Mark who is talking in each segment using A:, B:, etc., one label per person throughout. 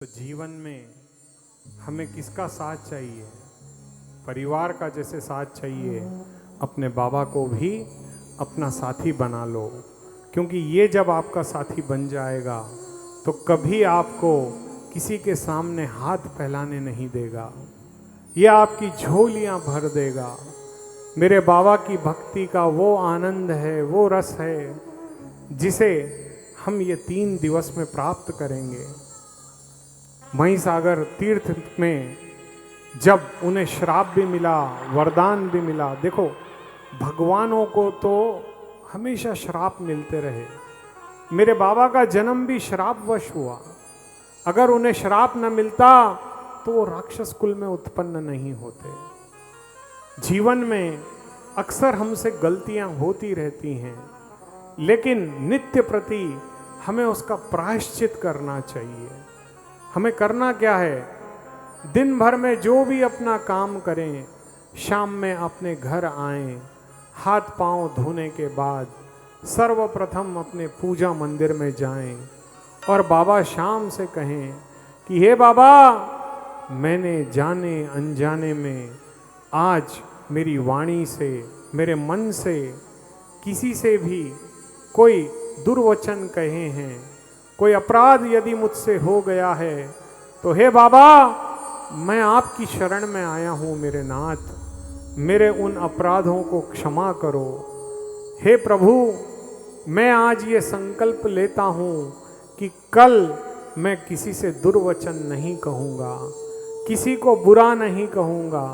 A: तो जीवन में हमें किसका साथ चाहिए? परिवार का जैसे साथ चाहिए, अपने बाबा को भी अपना साथी बना लो, क्योंकि ये जब आपका साथी बन जाएगा तो कभी आपको किसी के सामने हाथ फैलाने नहीं देगा। ये आपकी झोलियां भर देगा। मेरे बाबा की भक्ति का वो आनंद है, वो रस है जिसे हम ये 3 दिवस में प्राप्त करेंगे। महिसागर तीर्थ में जब उन्हें श्राप भी मिला, वरदान भी मिला। देखो, भगवानों को तो हमेशा श्राप मिलते रहे। मेरे बाबा का जन्म भी श्रापवश हुआ। अगर उन्हें श्राप न मिलता तो वो राक्षस कुल में उत्पन्न नहीं होते। जीवन में अक्सर हमसे गलतियां होती रहती हैं, लेकिन नित्य प्रति हमें उसका प्रायश्चित करना चाहिए। हमें करना क्या है? दिन भर में जो भी अपना काम करें, शाम में अपने घर आएं, हाथ पांव धोने के बाद सर्वप्रथम अपने पूजा मंदिर में जाएं और बाबा शाम से कहें कि हे बाबा, मैंने जाने अनजाने में आज मेरी वाणी से, मेरे मन से किसी से भी कोई दुर्वचन कहे हैं, कोई अपराध यदि मुझसे हो गया है तो हे बाबा, मैं आपकी शरण में आया हूँ। मेरे नाथ, मेरे उन अपराधों को क्षमा करो। हे प्रभु, मैं आज ये संकल्प लेता हूँ कि कल मैं किसी से दुर्वचन नहीं कहूँगा, किसी को बुरा नहीं कहूँगा।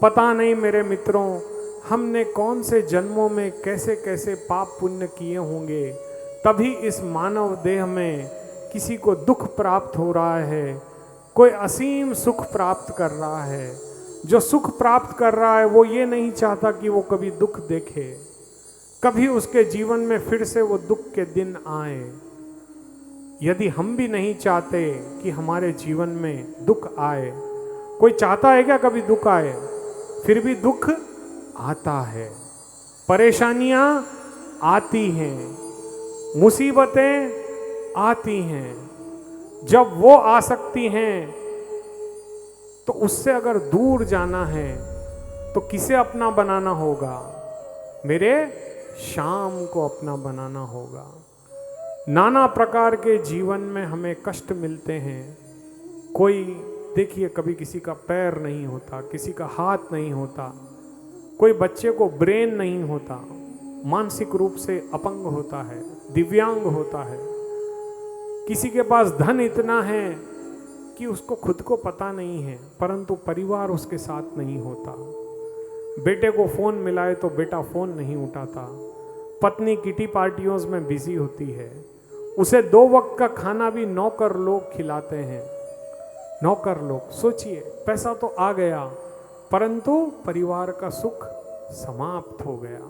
A: पता नहीं मेरे मित्रों, हमने कौन से जन्मों में कैसे कैसे पाप पुण्य किए होंगे, तभी इस मानव देह में किसी को दुख प्राप्त हो रहा है, कोई असीम सुख प्राप्त कर रहा है। जो सुख प्राप्त कर रहा है वो ये नहीं चाहता कि वो कभी दुख देखे, कभी उसके जीवन में फिर से वो दुख के दिन आए। यदि हम भी नहीं चाहते कि हमारे जीवन में दुख आए, कोई चाहता है क्या कभी दुख आए? फिर भी दुख आता है, परेशानियां आती हैं, मुसीबतें आती हैं। जब वो आ सकती हैं तो उससे अगर दूर जाना है तो किसे अपना बनाना होगा? मेरे शाम को अपना बनाना होगा। नाना प्रकार के जीवन में हमें कष्ट मिलते हैं। कोई देखिए, कभी किसी का पैर नहीं होता, किसी का हाथ नहीं होता, कोई बच्चे को ब्रेन नहीं होता, मानसिक रूप से अपंग होता है, दिव्यांग होता है। किसी के पास धन इतना है कि उसको खुद को पता नहीं है, परंतु परिवार उसके साथ नहीं होता। बेटे को फोन मिलाए तो बेटा फोन नहीं उठाता, पत्नी किटी पार्टियों में बिजी होती है, उसे 2 वक्त का खाना भी नौकर लोग खिलाते हैं। नौकर लोग, सोचिए, पैसा तो आ गया परंतु परिवार का सुख समाप्त हो गया।